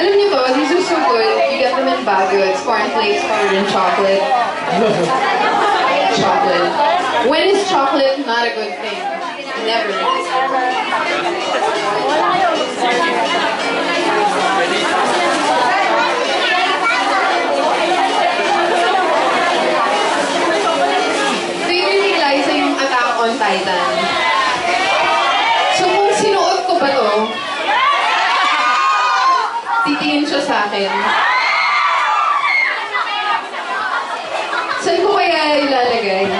Alam niyo ba, these are so good. You get them in Baguio. It's cornflakes covered in chocolate. Chocolate. When is chocolate not a good thing? Never is. Do you realize yung Attack on Titan? So kung sinuot ko ba to, titingin siya sa akin. Saan ko kaya ilalagay?